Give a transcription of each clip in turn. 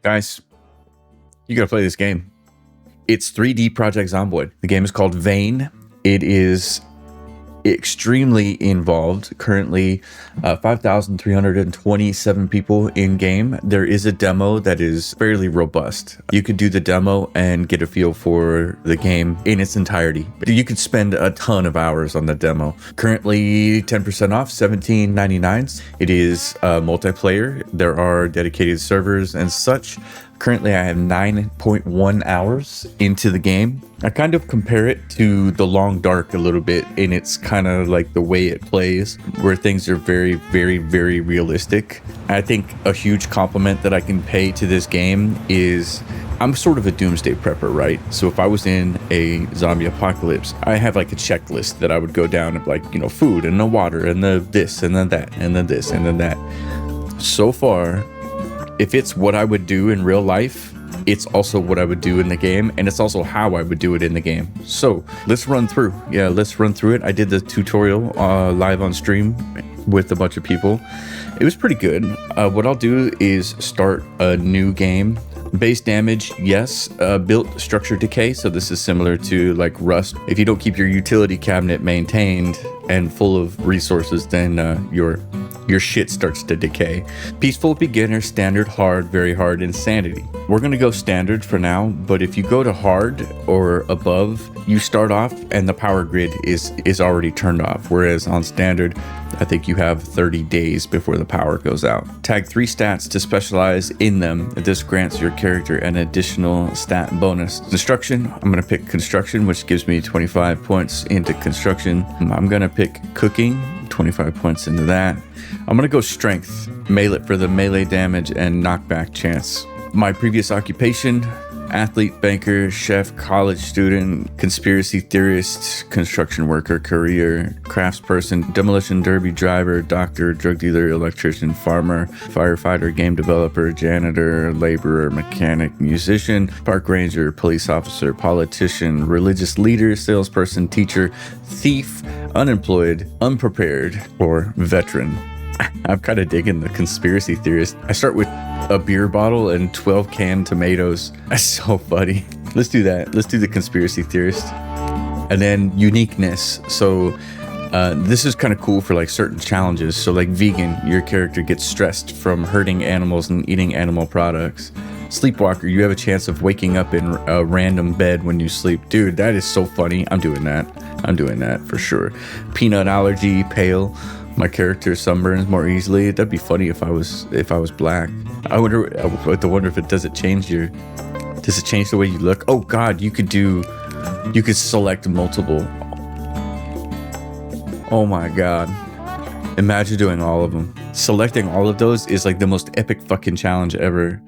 Guys, you gotta play this game. It's 3D Project Zomboid. The game is called Vane. It is extremely involved. Currently 5,327 people in game. There is a demo that is fairly robust. You could do the demo and get a feel for the game in its entirety. You could spend a ton of hours on the demo. Currently 10% off, $17.99. It is multiplayer. There are dedicated servers and such. Currently, I have 9.1 hours into the game. I kind of compare it to The Long Dark a little bit, and it's kind of like the way it plays, where things are very, very, very realistic. I think a huge compliment that I can pay to this game is I'm sort of a doomsday prepper, right? So if I was in a zombie apocalypse, I have like a checklist that I would go down of like, you know, food and the water and the this and then that and then this and then that. So far, if it's what I would do in real life, it's also what I would do in the game, and it's also how I would do it in the game. So let's run through. Yeah, let's run through it. I did the tutorial live on stream with a bunch of people. It was pretty good. What I'll do is start a new game. Base damage, yes. Built structure decay, so this is similar to like Rust. If you don't keep your utility cabinet maintained and full of resources, then your shit starts to decay. Peaceful, beginner, standard, hard, very hard, insanity. We're gonna go standard for now, but if you go to hard or above, you start off and the power grid is already turned off. Whereas on standard, I think you have 30 days before the power goes out. Tag 3 stats to specialize in them. This grants your character an additional stat bonus. Construction, I'm gonna pick construction, which gives me 25 points into construction. I'm gonna pick cooking, 25 points into that. I'm gonna go strength, melee for the melee damage and knockback chance. My previous occupation: athlete, banker, chef, college student, conspiracy theorist, construction worker, career, craftsperson, demolition derby driver, doctor, drug dealer, electrician, farmer, firefighter, game developer, janitor, laborer, mechanic, musician, park ranger, police officer, politician, religious leader, salesperson, teacher, thief, unemployed, unprepared, or veteran. I'm kind of digging the conspiracy theorist. I start with a beer bottle and 12 canned tomatoes. That's so funny. Let's do that. Let's do the conspiracy theorist. And then uniqueness. So this is kind of cool for like certain challenges. So like vegan, your character gets stressed from hurting animals and eating animal products. Sleepwalker, you have a chance of waking up in a random bed when you sleep. Dude, that is so funny. I'm doing that. I'm doing that for sure. Peanut allergy, pale. My character sunburns more easily. That'd be funny if I was black. I wonder if it does it change the way you look? Oh God, you could select multiple. Oh my God. Imagine doing all of them. Selecting all of those is like the most epic fucking challenge ever.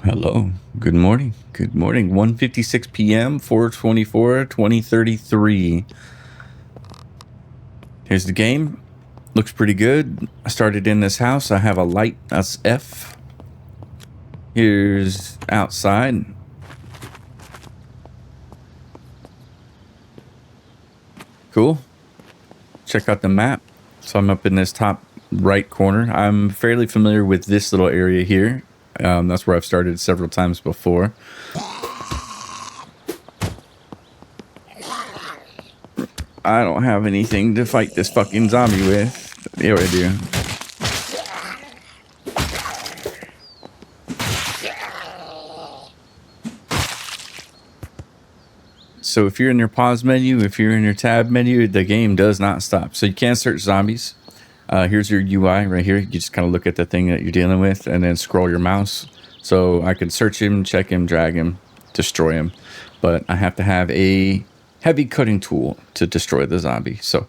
Hello. Good morning. Good morning. 1:56 p.m. 4/24/2033. Here's the game. Looks pretty good. I started in this house. I have a light. That's F. Here's outside. Cool. Check out the map. So I'm up in this top right corner. I'm fairly familiar with this little area here. That's where I've started several times before. I don't have anything to fight this fucking zombie with. Yeah, I do. So if you're in your pause menu, if you're in your tab menu, the game does not stop. So you can search zombies. Here's your UI right here. You just kind of look at the thing that you're dealing with and then scroll your mouse. So I can search him, check him, drag him, destroy him. But I have to have a heavy cutting tool to destroy the zombie. So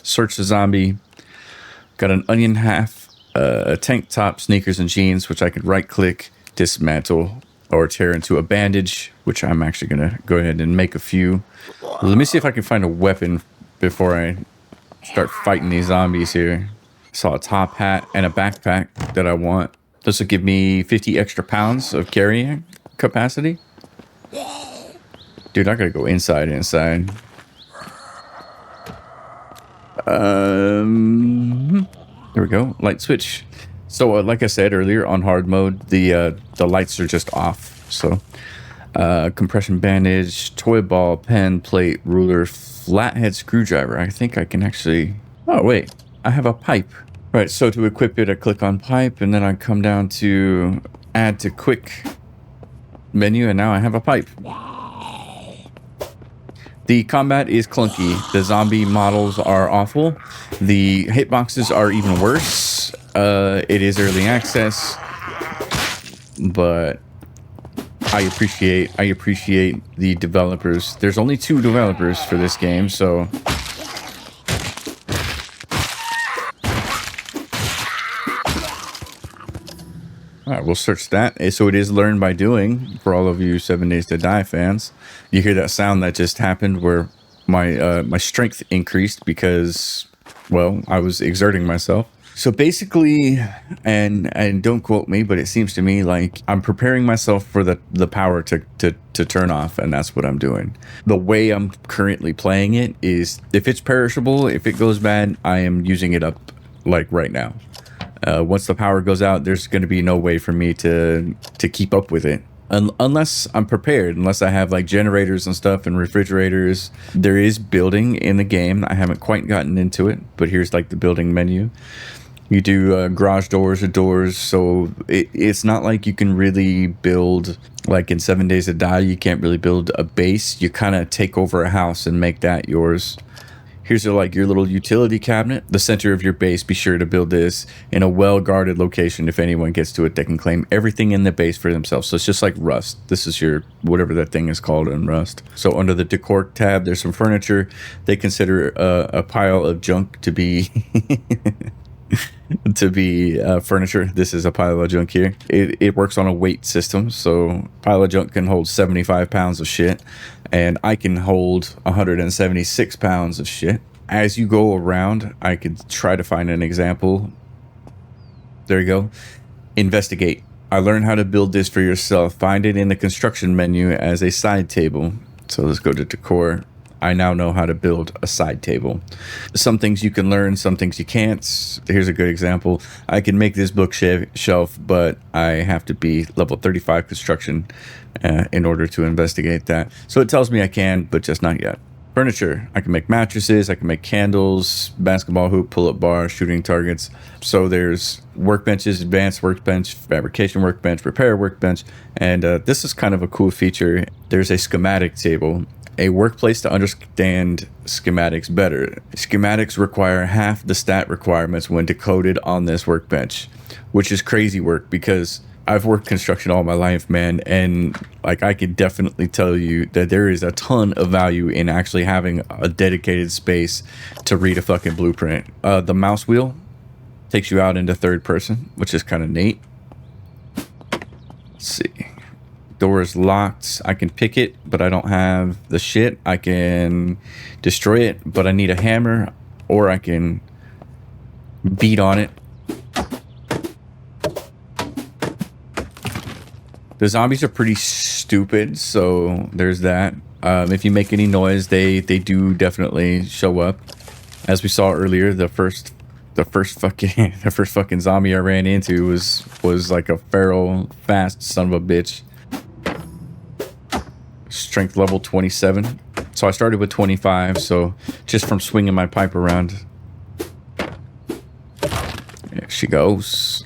search the zombie. Got an onion half, a tank top, sneakers and jeans, which I could right click, dismantle, or tear into a bandage, which I'm actually going to go ahead and make a few. Let me see if I can find a weapon before I start fighting these zombies here. I saw a top hat and a backpack that I want. This will give me 50 extra pounds of carrying capacity. Dude, I gotta go inside. There we go. Light switch. So like I said earlier, on hard mode, the lights are just off. So compression bandage, toy ball, pen, plate, ruler, flathead screwdriver. I think I can actually... Oh, wait. I have a pipe. Right, so to equip it, I click on pipe, and then I come down to add to quick menu, and now I have a pipe. The combat is clunky. The zombie models are awful. The hitboxes are even worse. It is early access, but I appreciate the developers. There's only 2 developers for this game, so all right, we'll search that. So it is learn by doing for all of you 7 Days to Die fans. You hear that sound that just happened where my strength increased because, well, I was exerting myself. So basically, and don't quote me, but it seems to me like I'm preparing myself for the power to turn off, and that's what I'm doing. The way I'm currently playing it is, if it's perishable, if it goes bad, I am using it up like right now. Once the power goes out, there's going to be no way for me to keep up with it. Unless I'm prepared, unless I have like generators and stuff and refrigerators. There is building in the game. I haven't quite gotten into it, but here's like the building menu. You do garage doors or doors, so it's not like you can really build, like in 7 Days to Die, you can't really build a base. You kind of take over a house and make that yours. Here's like your little utility cabinet, the center of your base. Be sure to build this in a well-guarded location. If anyone gets to it, they can claim everything in the base for themselves. So it's just like Rust. This is your, whatever that thing is called in Rust. So under the decor tab, there's some furniture. They consider a pile of junk to be furniture. This is a pile of junk here. It works on a weight system, so pile of junk can hold 75 pounds of shit, and I can hold 176 pounds of shit. As you go around, I could try to find an example. There you go. Investigate. I learned how to build this for yourself. Find it in the construction menu as a side table. So let's go to decor. I now know how to build a side table. Some things you can learn, some things you can't. Here's a good example. I can make this bookshelf, but I have to be level 35 construction in order to investigate that. So it tells me I can, but just not yet. Furniture. I can make mattresses, I can make candles, basketball hoop, pull-up bar, shooting targets. So there's workbenches, advanced workbench, fabrication workbench, repair workbench, and this is kind of a cool feature. There's a schematic table. A workplace to understand schematics better. Schematics require half the stat requirements when decoded on this workbench, which is crazy work because I've worked construction all my life, man, and like I can definitely tell you that there is a ton of value in actually having a dedicated space to read a fucking blueprint. The mouse wheel takes you out into third person, which is kind of neat. Let's see. Door is locked. I can pick it, but I don't have the shit. I can destroy it, but I need a hammer, or I can beat on it. The zombies are pretty stupid, so there's that. If you make any noise, they do definitely show up. As we saw earlier, the first fucking zombie I ran into was like a feral, fast son of a bitch. Strength level 27. So I started with 25, so just from swinging my pipe around. There she goes.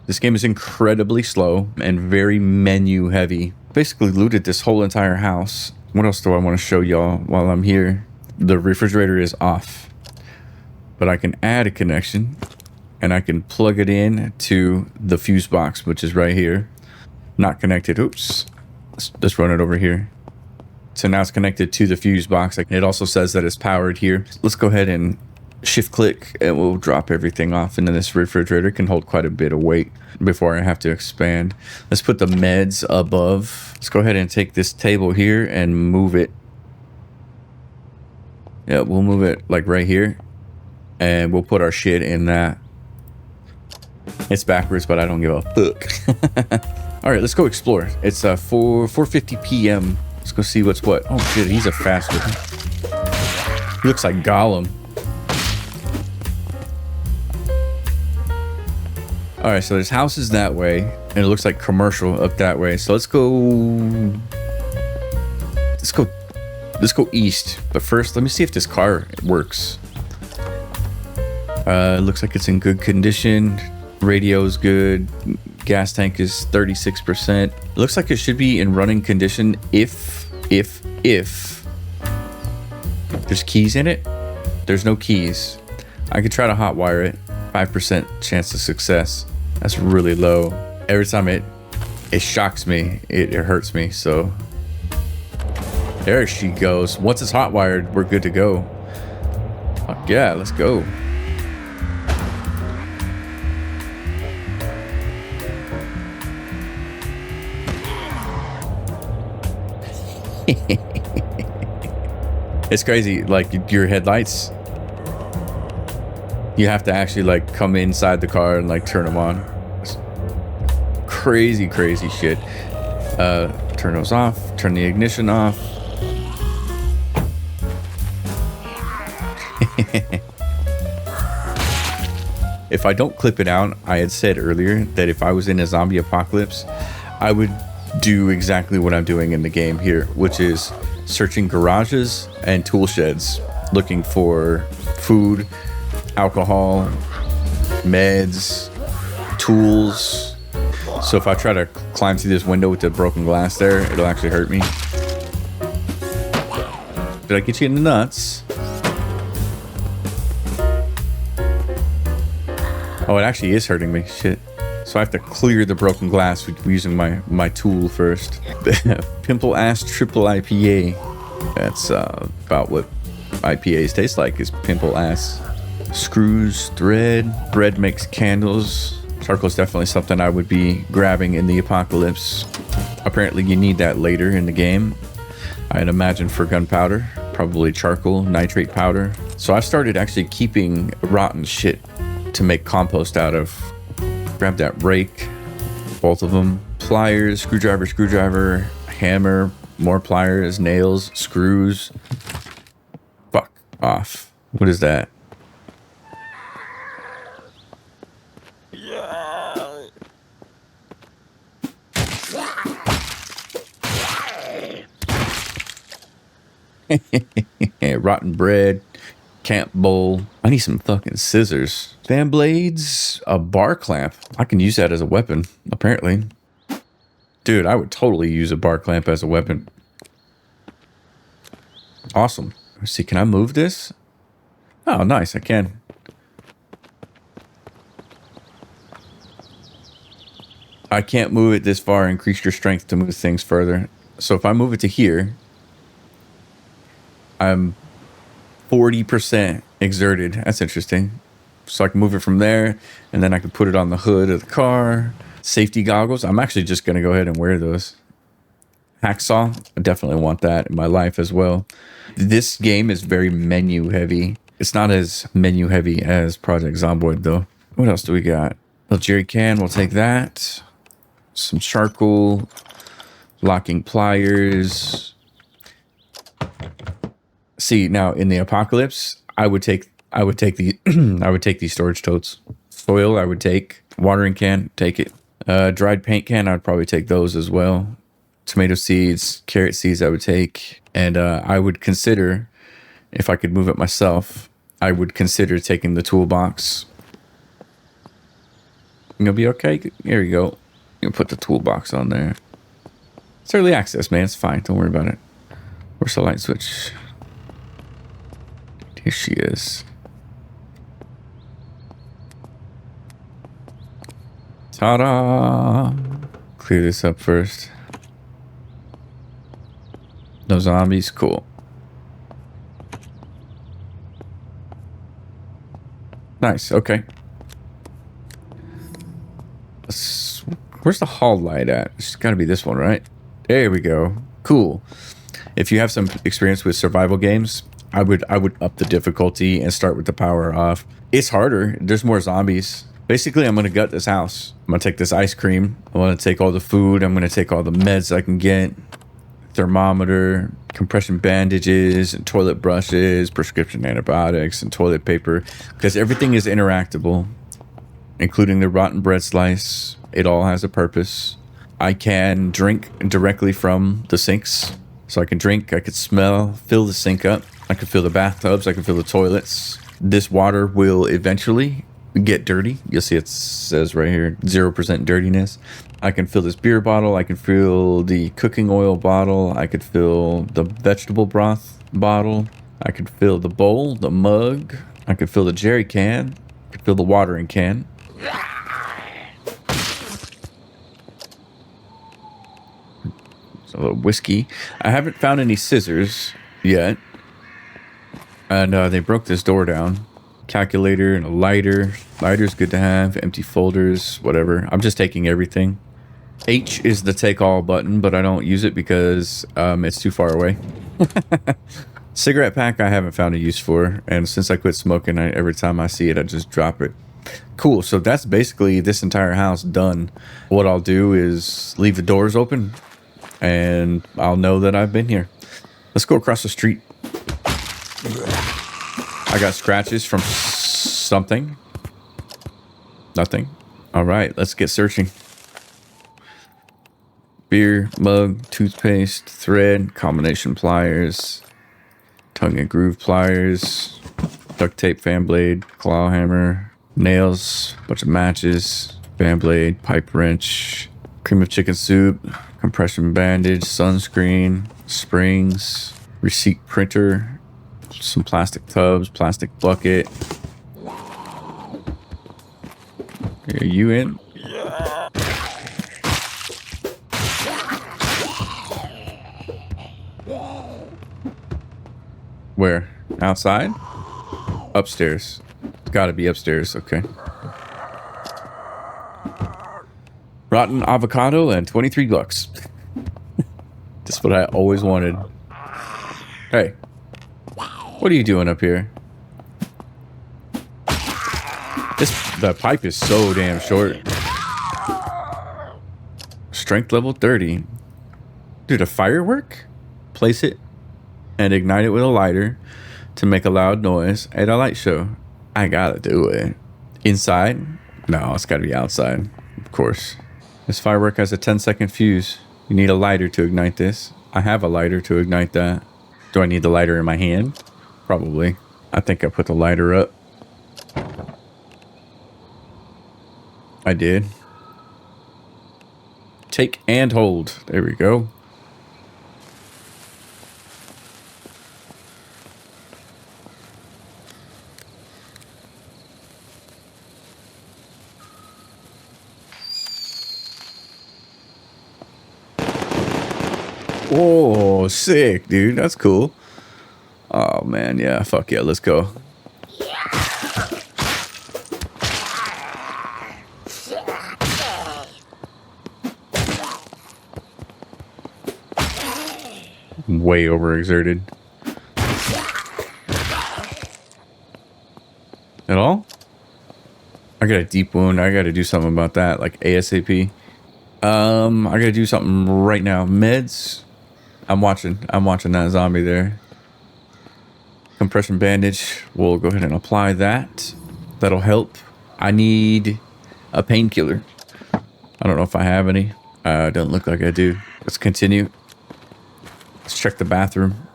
This game is incredibly slow and very menu heavy. Basically looted this whole entire house. What else do I want to show y'all while I'm here? The refrigerator is off, but I can add a connection and I can plug it in to the fuse box, which is right here. Not connected. Oops. Let's run it over here. So now it's connected to the fuse box. It also says that it's powered here. Let's go ahead and shift click and we'll drop everything off into this refrigerator. It can hold quite a bit of weight before I have to expand. Let's put the meds above. Let's go ahead and take this table here and move it. Yeah, we'll move it like right here and we'll put our shit in that. It's backwards, but I don't give a fuck. All right, let's go explore. It's 4:50 p.m. Let's go see what's what. Oh shit, he's a fast one. He looks like Gollum. All right, so there's houses that way, and it looks like commercial up that way. So let's go east. But first, let me see if this car works. Looks like it's in good condition. Radio's good. Gas tank is 36%. Looks like it should be in running condition if there's keys in it. There's no keys. I could try to hotwire it. 5% chance of success. That's really low. Every time it shocks me, it hurts me. So there she goes. Once it's hotwired, we're good to go. Fuck yeah, let's go. It's crazy, like your headlights, you have to actually like come inside the car and like turn them on. It's crazy shit. Turn those off, turn the ignition off. If I don't clip it out, I had said earlier that if I was in a zombie apocalypse, I would do exactly what I'm doing in the game here, which is searching garages and tool sheds, looking for food, alcohol, meds, tools. So if I try to climb through this window with the broken glass there, it'll actually hurt me. Did I get you in the nuts? Oh, it actually is hurting me. Shit. So I have to clear the broken glass using my tool first. Pimple ass triple IPA. That's about what IPAs taste like, is pimple ass. Screws, thread, bread makes candles. Charcoal's definitely something I would be grabbing in the apocalypse. Apparently you need that later in the game. I'd imagine for gunpowder, probably charcoal, nitrate powder. So I started actually keeping rotten shit to make compost out of. Grab that rake, both of them. Pliers, screwdriver, hammer, more pliers, nails, screws. Fuck off. What is that? Rotten bread, camp bowl. I need some fucking scissors. Fan blades, a bar clamp. I can use that as a weapon, apparently. Dude, I would totally use a bar clamp as a weapon. Awesome. Let's see, can I move this? Oh, nice, I can. I can't move it this far. Increase your strength to move things further. So if I move it to here, I'm 40% exerted. That's interesting. So I can move it from there, and then I can put it on the hood of the car. Safety goggles. I'm actually just going to go ahead and wear those. Hacksaw. I definitely want that in my life as well. This game is very menu heavy. It's not as menu heavy as Project Zomboid, though. What else do we got? A jerry can. We'll take that. Some charcoal. Locking pliers. See, now in the apocalypse, I would take these storage totes. Soil, I would take. Watering can, take it. Dried paint can, I would probably take those as well. Tomato seeds, carrot seeds, I would take. And I would consider, if I could move it myself, I would consider taking the toolbox. You gonna be okay? Here you go. You can put the toolbox on there. It's early access, man. It's fine. Don't worry about it. Where's the light switch? Here she is. Ta-da! Clear this up first. No zombies. Cool. Nice. Okay. Where's the hall light at? It's got to be this one, right? There we go. Cool. If you have some experience with survival games, I would up the difficulty and start with the power off. It's harder. There's more zombies. Basically, I'm going to gut this house. I'm going to take this ice cream. I'm going to take all the food. I'm going to take all the meds I can get. Thermometer, compression bandages, and toilet brushes, prescription antibiotics, and toilet paper. Because everything is interactable. including the rotten bread slice. It all has a purpose. I can drink directly from the sinks. So I can drink, I could smell, fill the sink up. I can fill the bathtubs, I can fill the toilets. This water will eventually get dirty. You'll see it says right here, 0% dirtiness. I can fill this beer bottle. I can fill the cooking oil bottle. I could fill the vegetable broth bottle. I could fill the bowl, the mug. I could fill the jerry can. I could fill the watering can. So whiskey. I haven't found any scissors yet. And they broke this door down. Calculator and a lighter. Lighter's good to have. Empty folders, whatever. I'm just taking everything. H is the take all button, but I don't use it because it's too far away. Cigarette pack I haven't found a use for, and since I quit smoking, every time I see it I just drop it. Cool, so that's basically this entire house done. What I'll do is leave the doors open and I'll know that I've been here. Let's go across the street. I got scratches from something. Nothing. All right, let's get searching. Beer, mug, toothpaste, thread, combination pliers, tongue and groove pliers, duct tape, fan blade, claw hammer, nails, bunch of matches, fan blade, pipe wrench, cream of chicken soup, compression bandage, sunscreen, springs, receipt printer, some plastic tubs, plastic bucket. Are you in? Where? Outside? Upstairs. It's gotta be upstairs, okay. Rotten avocado and 23 bucks. That's what I always wanted. Hey. What are you doing up here? The pipe is so damn short. Strength level 30. Dude, a firework? Place it and ignite it with a lighter to make a loud noise at a light show. I gotta do it. Inside? No, it's gotta be outside. Of course. This firework has a 10-second fuse. You need a lighter to ignite this. I have a lighter to ignite that. Do I need the lighter in my hand? Probably. I think I put the lighter up. I did. Take and hold. There we go. Oh, sick, dude. That's cool. Oh, man. Yeah, fuck yeah. Let's go. Way overexerted. At all? I got a deep wound. I got to do something about that, like ASAP. I got to do something right now. Meds. I'm watching that zombie there. Compression bandage. We'll go ahead and apply that. That'll help. I need a painkiller. I don't know if I have any. Doesn't look like I do. Let's continue. Let's check the bathroom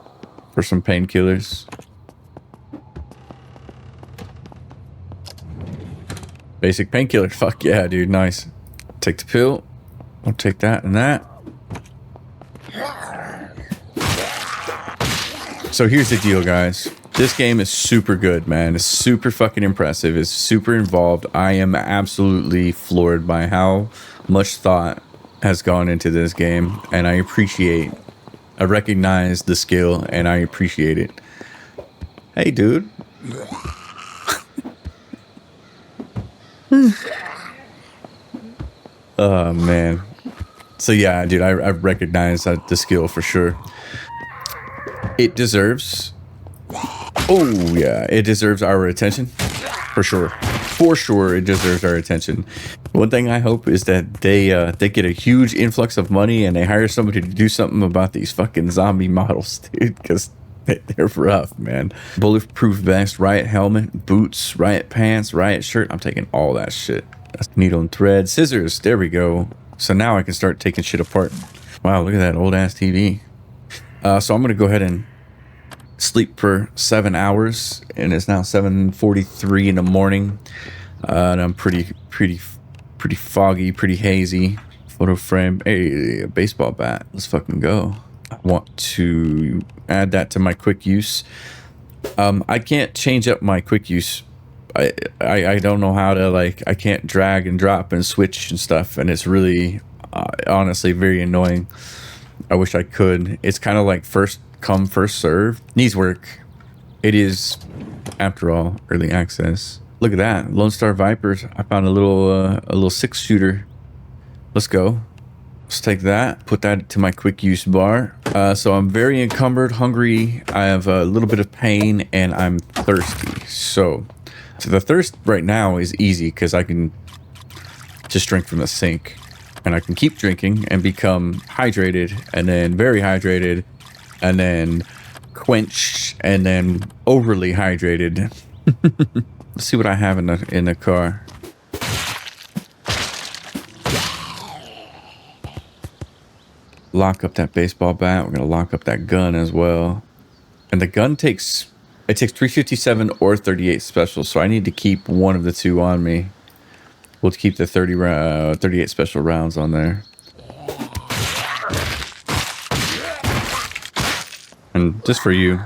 for some painkillers. Basic painkiller. Fuck yeah, dude. Nice. Take the pill. I'll take that and that. So here's the deal, guys. This game is super good, man. It's super fucking impressive. It's super involved. I am absolutely floored by how much thought has gone into this game, and I recognize the skill, and I appreciate it. Hey, dude. Oh, man. So, yeah, dude, I recognize the skill for sure. It deserves... Oh, yeah. It deserves our attention. For sure. For sure, it deserves our attention. One thing I hope is that they get a huge influx of money and they hire somebody to do something about these fucking zombie models, dude. Because They're rough, man. Bulletproof vest, riot helmet, boots, riot pants, riot shirt. I'm taking all that shit. That's needle and thread, scissors. There we go. So now I can start taking shit apart. Wow, look at that old ass TV. So I'm gonna go ahead and sleep for 7 hours, and it's now 7:43 in the morning. And I'm pretty foggy, pretty hazy. Photo frame. Hey, a baseball bat. Let's fucking go. I want to add that to my quick use. I can't change up my quick use. I don't know how to, like, I can't drag and drop and switch and stuff, and it's really honestly very annoying. I wish I could. It's kind of like first come first serve. Needs work. It is, after all, early access. Look at that, Lone Star Vipers. I found a little 6-shooter. Let's go. Let's take that, put that to my quick use bar. So I'm very encumbered, hungry. I have a little bit of pain, and I'm thirsty. So the thirst right now is easy because I can just drink from the sink, and I can keep drinking and become hydrated, and then very hydrated, and then quenched, and then overly hydrated. Let's see what I have in the car. Lock up that baseball bat. We're gonna lock up that gun as well. And the gun takes 357 or 38 special, so I need to keep one of the two on me. We'll keep the 38 special rounds on there. And just for you.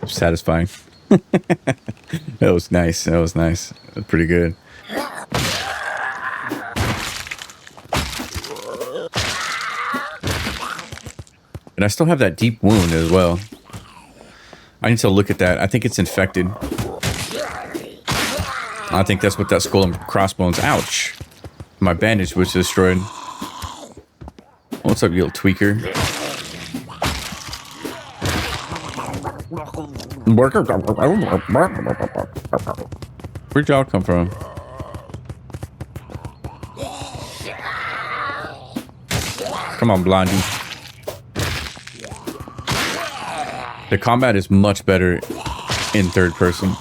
Satisfying. That was nice. That was nice. That was pretty good. And I still have that deep wound as well. I need to look at that. I think it's infected. I think that's what that skull and crossbones. Ouch. My bandage was destroyed. What's up, you little tweaker? Where'd y'all come from? Come on, Blondie. The combat is much better in third person.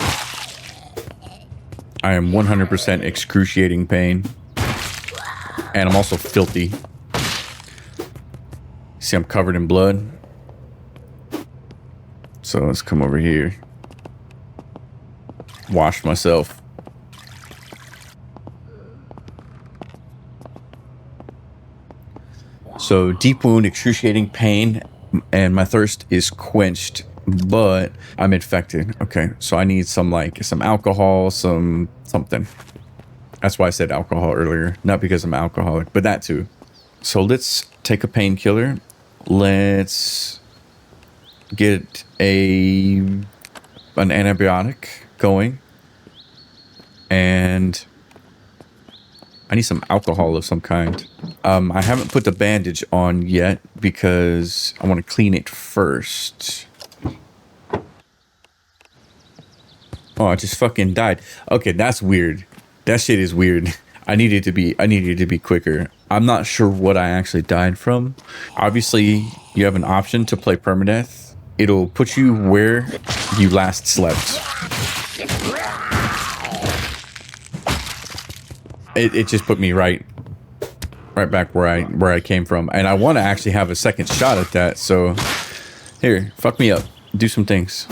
I am 100% excruciating pain. And I'm also filthy. See, I'm covered in blood. So let's come over here. Wash myself. So deep wound, excruciating pain, and my thirst is quenched, but I'm infected. Okay, so I need some alcohol, something. That's why I said alcohol earlier, not because I'm alcoholic, but that too. So let's take a painkiller. Let's get an antibiotic going, and I need some alcohol of some kind. I haven't put the bandage on yet because I want to clean it first. Oh, I just fucking died. Okay, that's weird. That shit is weird. I needed to be quicker. I'm not sure what I actually died from. Obviously, you have an option to play permadeath. It'll put you where you last slept. It just put me right back where I came from, and I want to actually have a second shot at that. So here, fuck me up, do some things.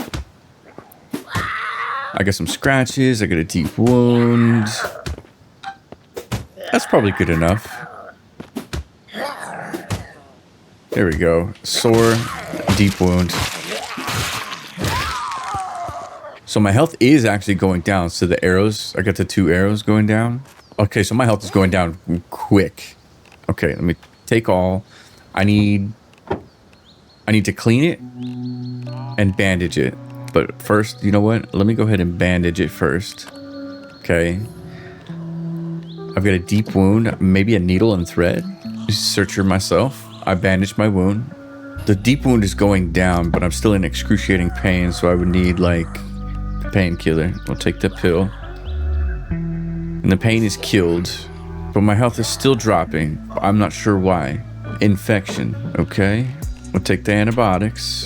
I got some scratches. I got a deep wound. That's probably good enough. There we go. Sore, deep wound. So my health is actually going down. So the arrows, I got the 2 arrows going down. Okay, so my health is going down quick. Okay, let me take all. I need to clean it and bandage it. But first, you know what? Let me go ahead and bandage it first. Okay. I've got a deep wound, maybe a needle and thread. Searcher myself. I bandaged my wound. The deep wound is going down, but I'm still in excruciating pain, so I would need like a painkiller. I'll take the pill. And the pain is killed, but my health is still dropping. I'm not sure why. Infection. Okay. We'll take the antibiotics.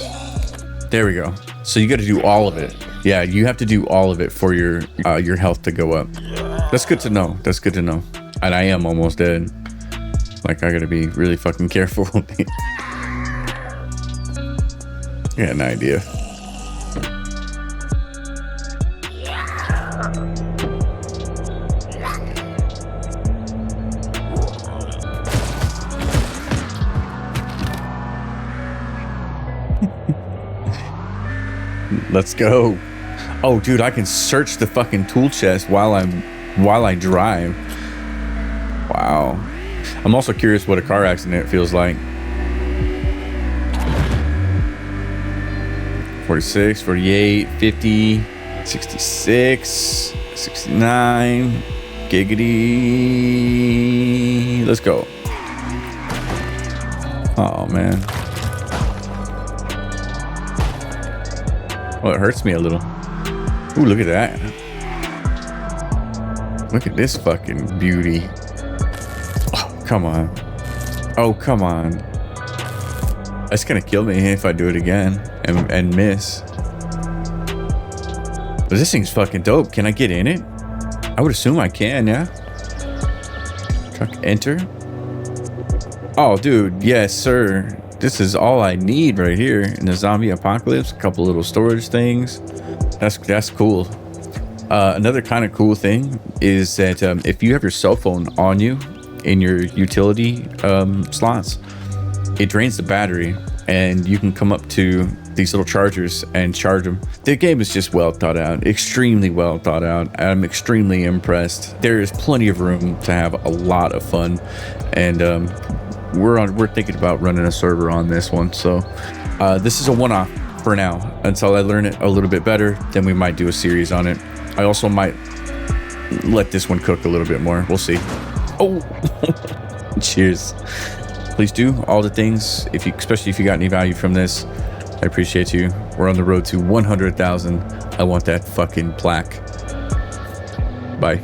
There we go. So you got to do all of it. Yeah, you have to do all of it for your health to go up. That's good to know. That's good to know. And I am almost dead. Like, I gotta be really fucking careful. I got an idea. Let's go. Oh, dude, I can search the fucking tool chest while I drive. Wow. I'm also curious what a car accident feels like. 46, 48, 50, 66, 69. Giggity. Let's go. Oh, man. Well, it hurts me a little. Ooh, look at that. Look at this fucking beauty. Oh, come on. Oh, come on. That's gonna kill me if I do it again and miss. But this thing's fucking dope. Can I get in it? I would assume I can, yeah? Truck enter. Oh, dude, yes, sir. This is all I need right here in the zombie apocalypse. A couple little storage things. That's cool. Another kind of cool thing is that if you have your cell phone on you in your utility slots, it drains the battery, and you can come up to these little chargers and charge them. The game is just well thought out, extremely well thought out. I'm extremely impressed. There is plenty of room to have a lot of fun, and we're thinking about running a server on this one. So this is a one-off for now until I learn it a little bit better. Then we might do a series on it. I also might let this one cook a little bit more. We'll see. Oh, cheers. Please do all the things, especially if you got any value from this. I appreciate you. We're on the road to 100,000. I want that fucking plaque. Bye.